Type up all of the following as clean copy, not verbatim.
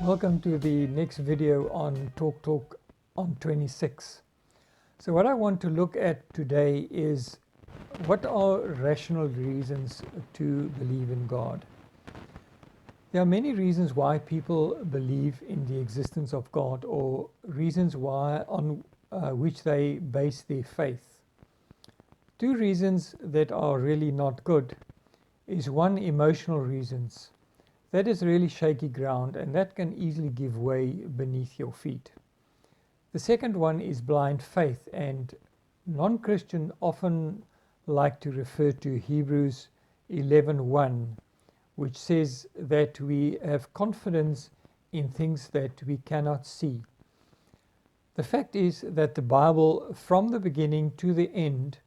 Welcome to the next video on Talk on 26. So what I want to look at today is what are rational reasons to believe in God. There are many reasons why people believe in the existence of God, or reasons why on which they base their faith. Two reasons that are really not good is one, emotional reasons. That is really shaky ground, and that can easily give way beneath your feet. The second one is blind faith, and non-Christians often like to refer to Hebrews 11:1, which says that we have confidence in things that we cannot see. The fact is that the Bible, from the beginning to the end,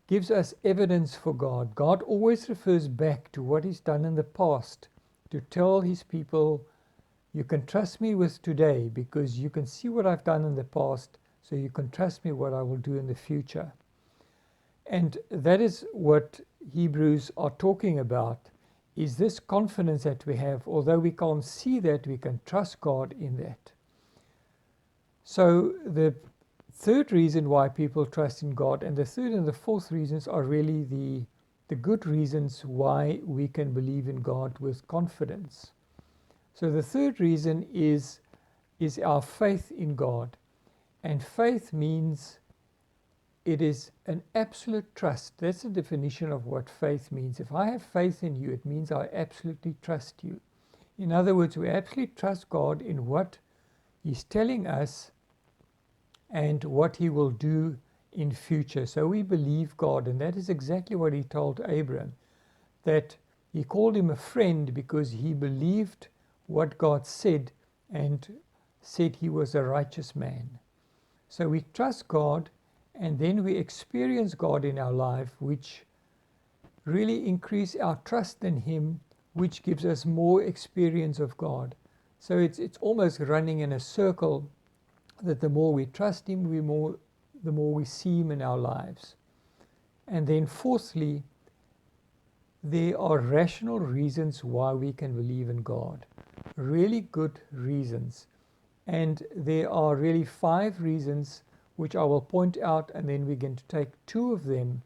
gives us evidence for God. God always refers back to what He's done in the past to tell His people, you can trust me with today because you can see what I've done in the past, so you can trust me what I will do in the future. And that is what Hebrews are talking about, is this confidence that we have. Although we can't see that, we can trust God in that. So the third reason why people trust in God, and the third and the fourth reasons are really the good reasons why we can believe in God with confidence. So the third reason is our faith in God. And faith means it is an absolute trust. That's the definition of what faith means. If I have faith in you, it means I absolutely trust you. In other words, we absolutely trust God in what He's telling us and what He will do in future. So we believe God, and that is exactly what He told Abraham, that He called him a friend because he believed what God said and said he was a righteous man. So we trust God, and then we experience God in our life, which really increase our trust in Him, which gives us more experience of God. So it's almost running in a circle, that the more we trust Him, the more we see Him in our lives. And then fourthly, there are rational reasons why we can believe in God. Really good reasons. And there are really 5 reasons which I will point out, and then we're going to take 2 of them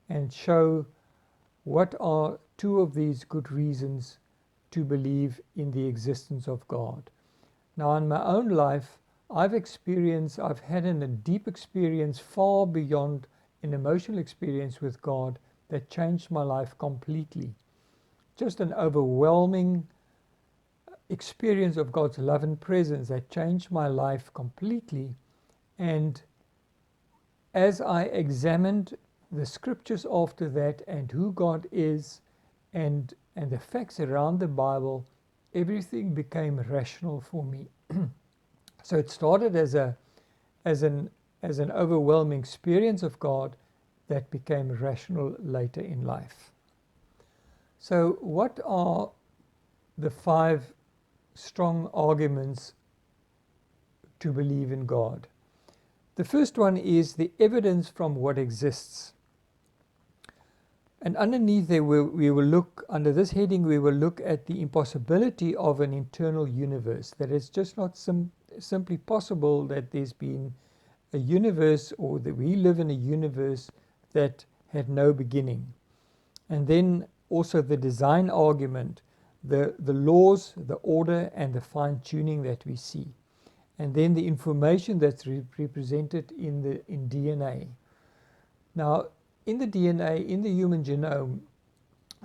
and show what are 2 of these good reasons to believe in the existence of God. Now, in my own life, I've had a deep experience far beyond an emotional experience with God that changed my life completely. Just an overwhelming experience of God's love and presence that changed my life completely. And as I examined the scriptures after that, and who God is, and the facts around the Bible, everything became rational for me. So it started as an overwhelming experience of God that became rational later in life. So what are the 5 strong arguments to believe in God? The first one is the evidence from what exists. And underneath there we will look, under this heading, we will look at the impossibility of an internal universe. That it's just not simply possible that there's been a universe, or that we live in a universe that had no beginning. And then also the design argument, the laws, the order, and the fine-tuning that we see. And then the information that's represented in DNA. Now, in the DNA, in the human genome,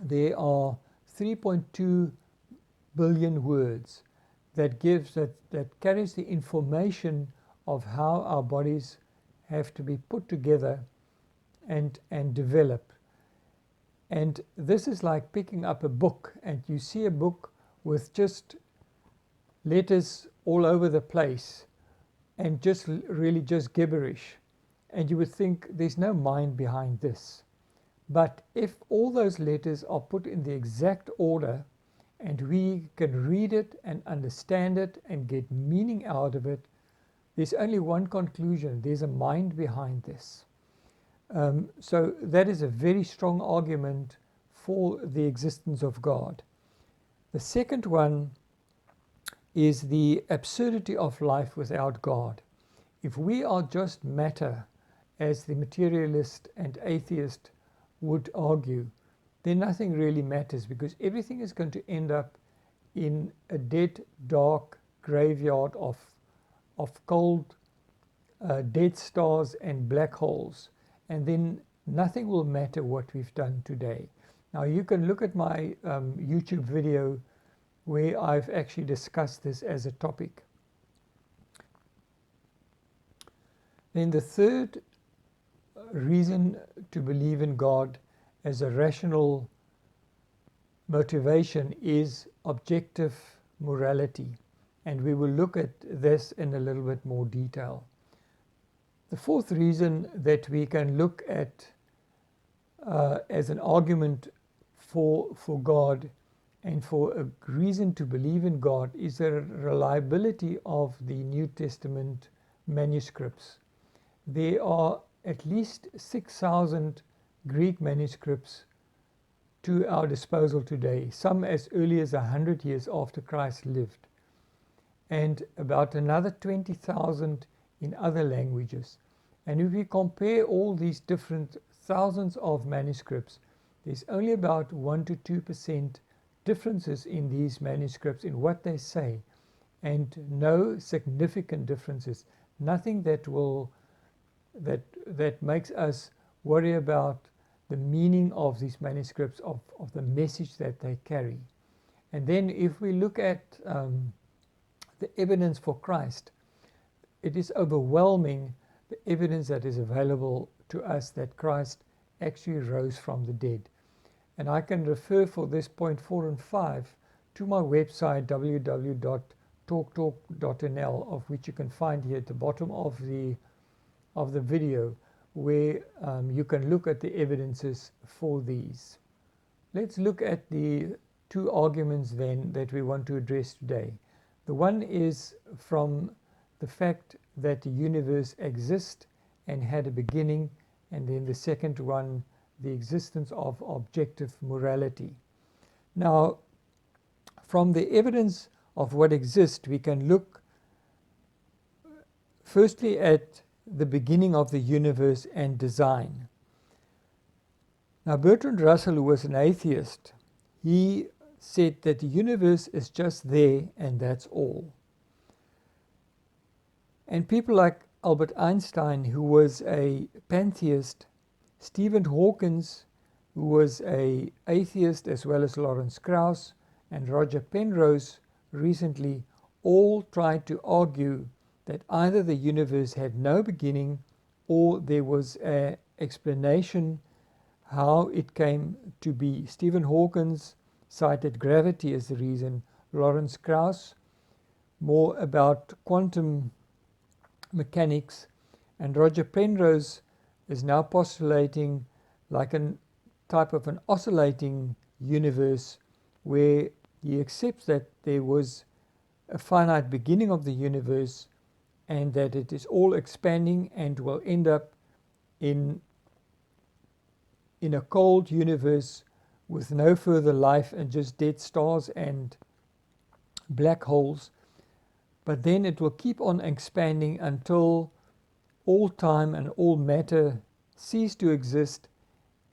there are 3.2 billion words that carries the information of how our bodies have to be put together and develop. And this is like picking up a book, and you see a book with just letters all over the place and just gibberish, and you would think there's no mind behind this. But if all those letters are put in the exact order, and we can read it and understand it and get meaning out of it, there's only one conclusion: there's a mind behind this. So that is a very strong argument for the existence of God. The second one is the absurdity of life without God. If we are just matter, as the materialist and atheist would argue, then nothing really matters, because everything is going to end up in a dead, dark graveyard of cold, dead stars and black holes, and then nothing will matter what we've done today. Now you can look at my YouTube video where I've actually discussed this as a topic. Then the third reason to believe in God as a rational motivation is objective morality, and we will look at this in a little bit more detail. The fourth reason that we can look at as an argument for God and for a reason to believe in God is the reliability of the New Testament manuscripts. There are at least 6,000 Greek manuscripts to our disposal today, some as early as 100 years after Christ lived, and about another 20,000 in other languages. And if we compare all these different thousands of manuscripts, there's only about 1 to 2% differences in these manuscripts in what they say, and no significant differences, nothing that makes us worry about the meaning of these manuscripts, of the message that they carry. And then if we look at the evidence for Christ, it is overwhelming, the evidence that is available to us that Christ actually rose from the dead. And I can refer for this point 4 and 5 to my website www.talktalk.nl, of which you can find here at the bottom of the video, where you can look at the evidences for these. Let's look at the two arguments then that we want to address today. The one is from the fact that the universe exists and had a beginning, and then the second one, the existence of objective morality. Now, from the evidence of what exists, we can look firstly at the beginning of the universe and design. Now, Bertrand Russell, who was an atheist, he said that the universe is just there and that's all. And people like Albert Einstein, who was a pantheist, Stephen Hawking, who was an atheist, as well as Lawrence Krauss and Roger Penrose recently, all tried to argue that either the universe had no beginning or there was an explanation how it came to be. Stephen Hawking cited gravity as the reason. Lawrence Krauss, more about quantum mechanics, and Roger Penrose is now postulating like a type of an oscillating universe, where he accepts that there was a finite beginning of the universe and that it is all expanding and will end up in a cold universe with no further life and just dead stars and black holes. But then it will keep on expanding until all time and all matter cease to exist,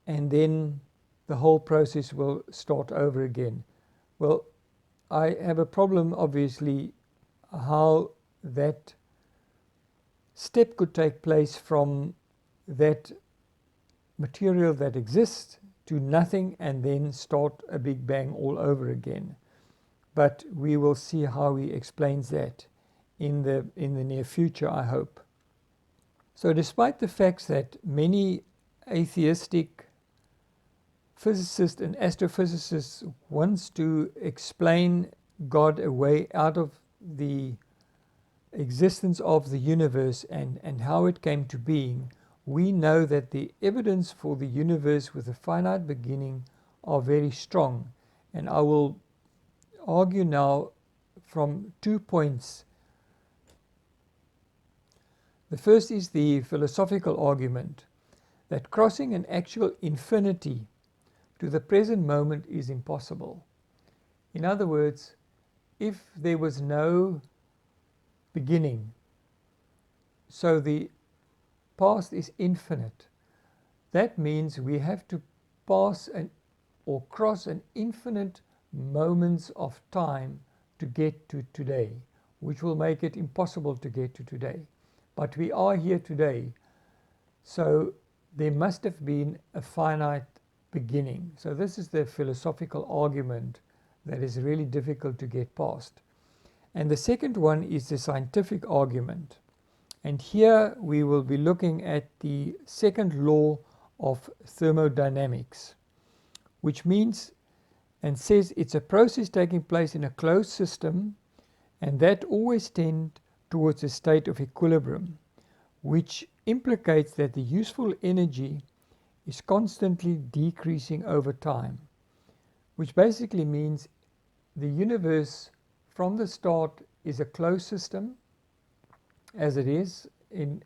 and then the whole process will start over again. Well, I have a problem, obviously, how that step could take place from that material that exists to nothing and then start a big bang all over again. But we will see how he explains that in the near future, I hope. So despite the fact that many atheistic physicists and astrophysicists want to explain God away out of the existence of the universe and how it came to being, we know that the evidence for the universe with a finite beginning are very strong. And I will argue now from 2 points. The first is the philosophical argument that crossing an actual infinity to the present moment is impossible. In other words, if there was no beginning, so the past is infinite, that means we have to pass or cross an infinite moments of time to get to today, which will make it impossible to get to today. But we are here today, so there must have been a finite beginning. So this is the philosophical argument that is really difficult to get past. And the second one is the scientific argument. And here we will be looking at the second law of thermodynamics, which means and says it's a process taking place in a closed system, and that always tends towards a state of equilibrium, which implicates that the useful energy is constantly decreasing over time, which basically means the universe from the start is a closed system, as it is in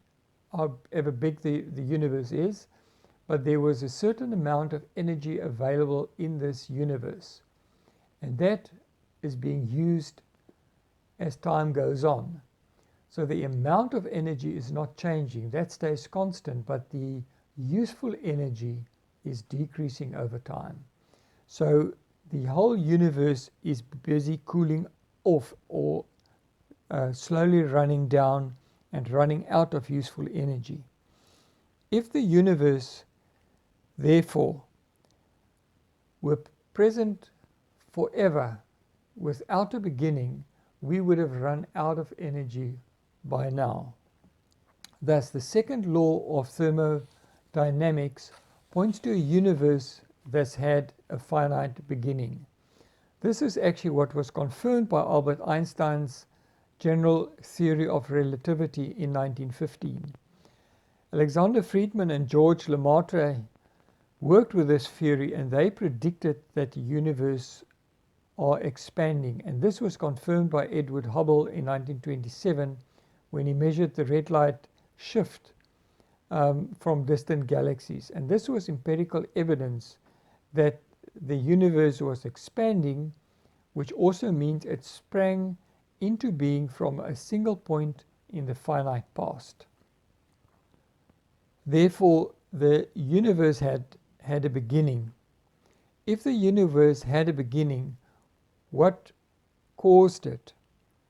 however big the universe is, but there was a certain amount of energy available in this universe, and that is being used as time goes on. So the amount of energy is not changing, that stays constant, but the useful energy is decreasing over time. So the whole universe is busy cooling off or slowly running down and running out of useful energy. If the universe, therefore, were present forever without a beginning, we would have run out of energy by now. Thus, the second law of thermodynamics points to a universe that's had a finite beginning. This is actually what was confirmed by Albert Einstein's general theory of relativity in 1915. Alexander Friedman and George Lemaitre worked with this theory, and they predicted that the universe are expanding, and this was confirmed by Edward Hubble in 1927 when he measured the red light shift from distant galaxies. And this was empirical evidence that the universe was expanding, which also means it sprang into being from a single point in the finite past. Therefore, the universe had a beginning. If the universe had a beginning, what caused it?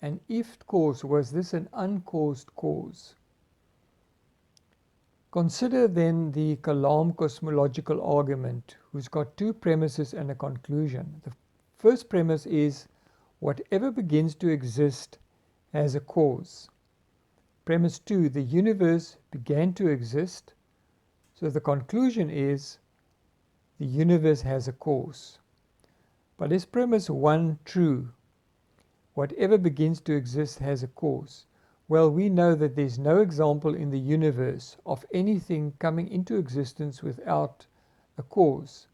And if cause, was this an uncaused cause? Consider then the Kalam cosmological argument, who's got two premises and a conclusion. The first premise is whatever begins to exist has a cause. Premise 2, the universe began to exist, so the conclusion is the universe has a cause. But is premise 1 true? Whatever begins to exist has a cause. Well, we know that there's no example in the universe of anything coming into existence without a cause.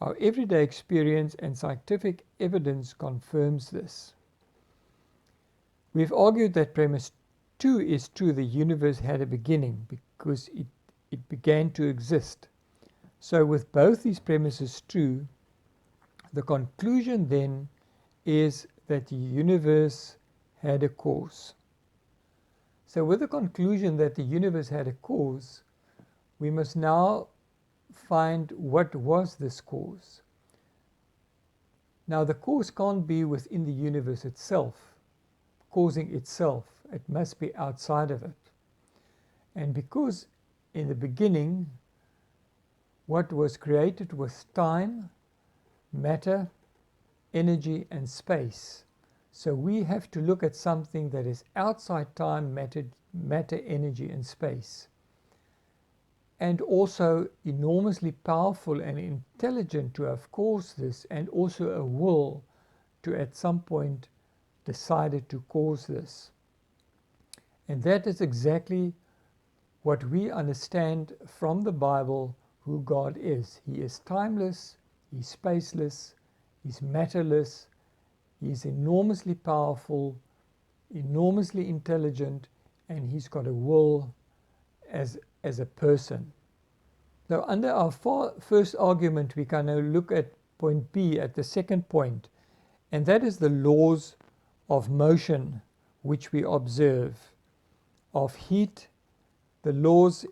Our everyday experience and scientific evidence confirms this. We've argued that premise 2 is true. The universe had a beginning because it began to exist. So with both these premises true, the conclusion then is that the universe had a cause. So with the conclusion that the universe had a cause, we must now find what was this cause. Now the cause can't be within the universe itself, causing itself. It must be outside of it. And because in the beginning what was created was time, matter, energy, and space. So we have to look at something that is outside time, matter, energy, and space, and also enormously powerful and intelligent to have caused this, and also a will to at some point decided to cause this. And that is exactly what we understand from the Bible who God is. He is timeless, He's spaceless, He's matterless, He's enormously powerful, enormously intelligent, and He's got a will as a person. Now, under our first argument, we can now look at point B, at the second point, and that is the laws of motion which we observe, of heat, the laws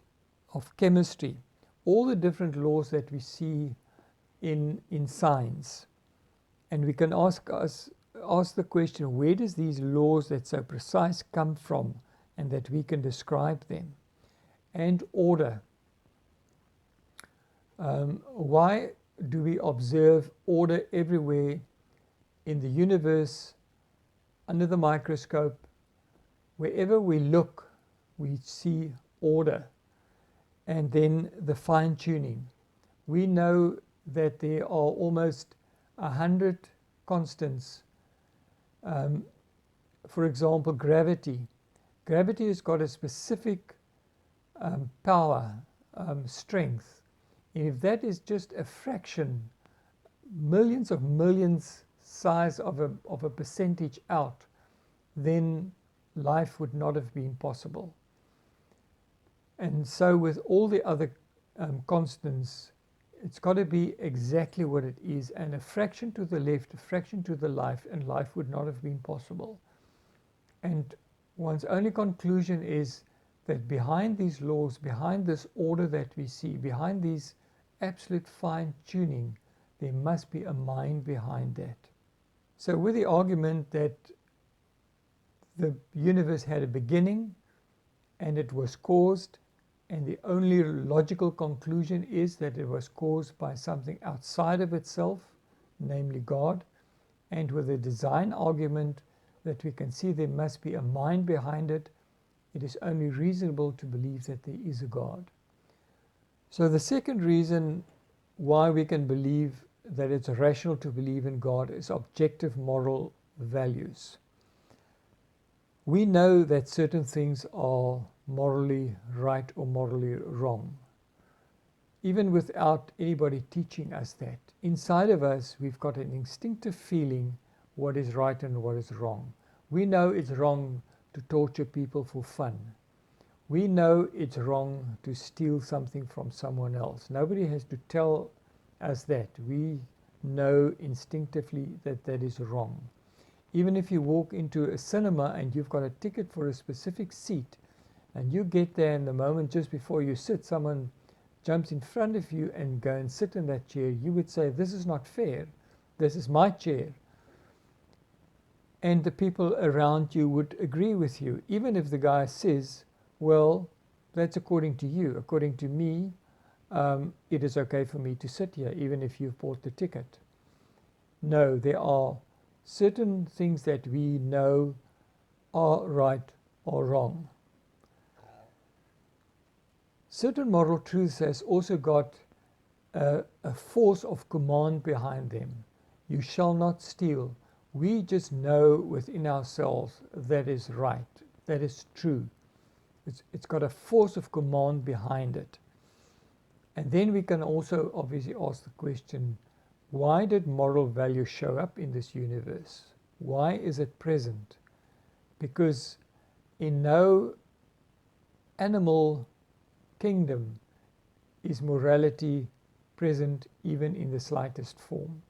of chemistry, all the different laws that we see in science. And we can ask the question, where does these laws that's so precise come from, and that we can describe them? And order. Why do we observe order everywhere in the universe, under the microscope? Wherever we look, we see order. And then the fine-tuning. We know that there are almost 100 constants. For example, gravity. Gravity has got a specific power, strength. And if that is just a fraction, millions of millions size of a percentage out, then life would not have been possible. And so with all the other constants, it's got to be exactly what it is, and a fraction to the left, a fraction to the right, and life would not have been possible. And one's only conclusion is that behind these laws, behind this order that we see, behind these absolute fine-tuning, there must be a mind behind that. So with the argument that the universe had a beginning and it was caused, and the only logical conclusion is that it was caused by something outside of itself, namely God, and with the design argument that we can see there must be a mind behind it, it is only reasonable to believe that there is a God. So the second reason why we can believe that it's rational to believe in God is objective moral values. We know that certain things are morally right or morally wrong, even without anybody teaching us that. Inside of us, we've got an instinctive feeling what is right and what is wrong. We know it's wrong to torture people for fun. We know it's wrong to steal something from someone else. Nobody has to tell us that. We know instinctively that that is wrong. Even if you walk into a cinema and you've got a ticket for a specific seat, and you get there, and the moment just before you sit, someone jumps in front of you and go and sit in that chair, you would say, this is not fair. This is my chair. And the people around you would agree with you, even if the guy says, well, that's according to you. According to me, it is okay for me to sit here, even if you've bought the ticket. No, there are certain things that we know are right or wrong. Certain moral truths has also got a force of command behind them. You shall not steal. We just know within ourselves that is right, that is true. It's got a force of command behind it. And then we can also obviously ask the question, why did moral value show up in this universe? Why is it present? Because in no animal kingdom is morality present even in the slightest form.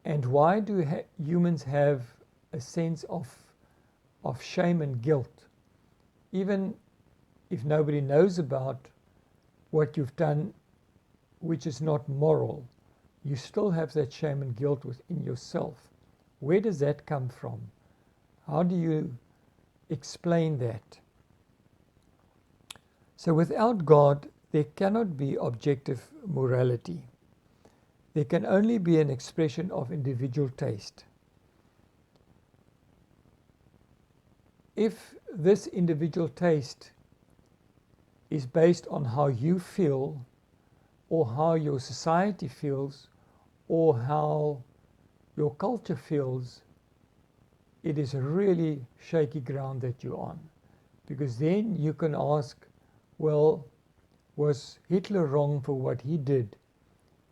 And why do humans have a sense of shame and guilt? Even if nobody knows about what you've done, which is not moral, you still have that shame and guilt within yourself. Where does that come from? How do you explain that? So without God, there cannot be objective morality. There can only be an expression of individual taste. If this individual taste is based on how you feel, or how your society feels, or how your culture feels, it is really shaky ground that you're on. Because then you can ask, well, was Hitler wrong for what he did?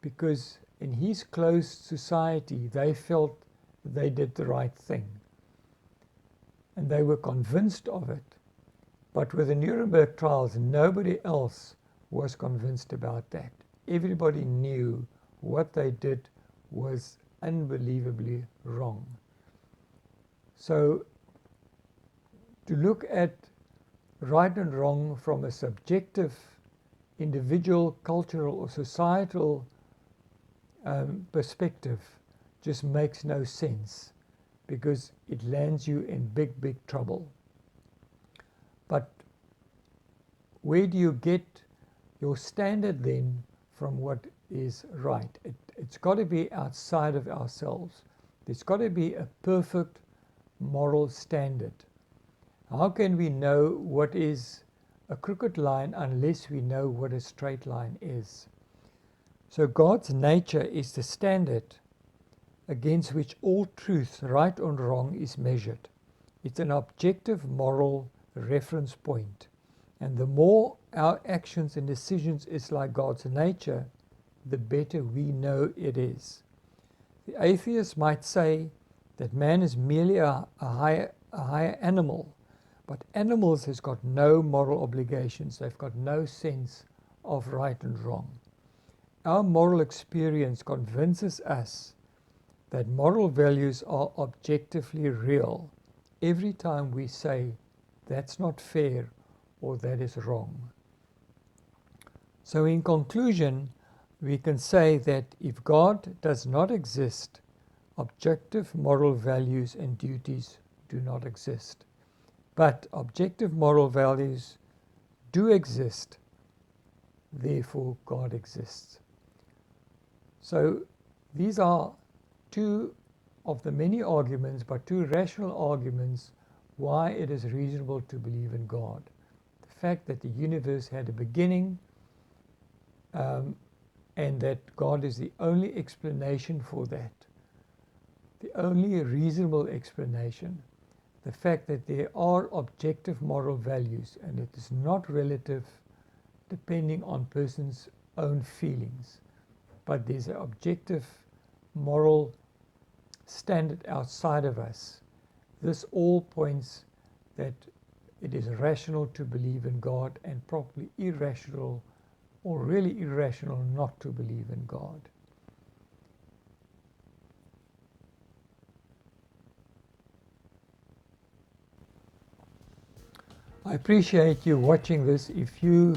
Because in his closed society, they felt they did the right thing. And they were convinced of it. But with the Nuremberg trials, nobody else was convinced about that. Everybody knew what they did was unbelievably wrong. So to look at right and wrong from a subjective, individual, cultural or societal perspective just makes no sense, because it lands you in big trouble. But where do you get your standard then from what is right? It's got to be outside of ourselves. There's got to be a perfect moral standard. How can we know what is a crooked line unless we know what a straight line is? So God's nature is the standard against which all truth, right or wrong, is measured. It's an objective moral reference point. And the more our actions and decisions is like God's nature, the better we know it is. The atheist might say that man is merely a higher animal, but animals has got no moral obligations. They've got no sense of right and wrong. Our moral experience convinces us that moral values are objectively real every time we say that's not fair or that is wrong. So in conclusion, we can say that if God does not exist, objective moral values and duties do not exist. But objective moral values do exist, therefore God exists. So these are two of the many arguments, but two rational arguments why it is reasonable to believe in God. The fact that the universe had a beginning, and that God is the only explanation for that, the only reasonable explanation. The fact that there are objective moral values and it is not relative depending on person's own feelings, but there's an objective moral standard outside of us. This all points that it is rational to believe in God and probably irrational or really irrational not to believe in God. I appreciate you watching this. If you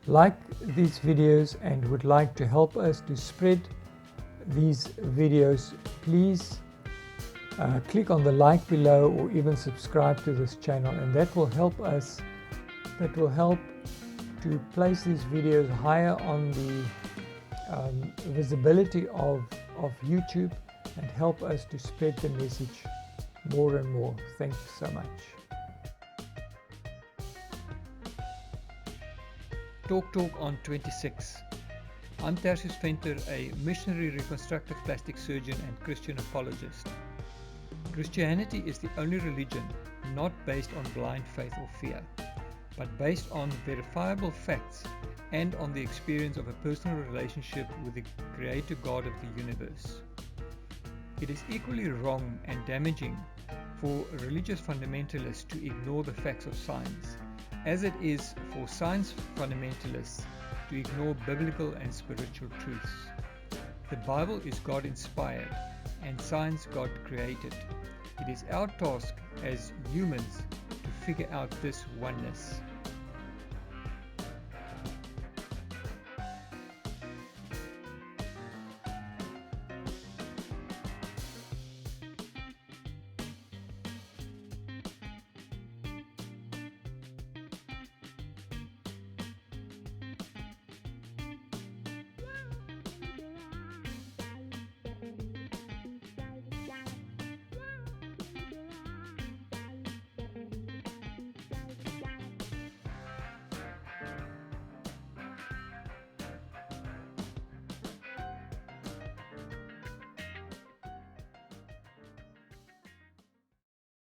like these videos and would like to help us to spread these videos, please click on the like below or even subscribe to this channel, and that will help us, that will help to place these videos higher on the visibility of YouTube and help us to spread the message more and more. Thanks so much. Talk on 26. I'm Tertius Venter, a missionary reconstructive plastic surgeon and Christian apologist. Christianity is the only religion not based on blind faith or fear, but based on verifiable facts and on the experience of a personal relationship with the Creator God of the universe. It is equally wrong and damaging for religious fundamentalists to ignore the facts of science, as it is for science fundamentalists to ignore biblical and spiritual truths. The Bible is God-inspired and science God-created. It is our task as humans to figure out this oneness.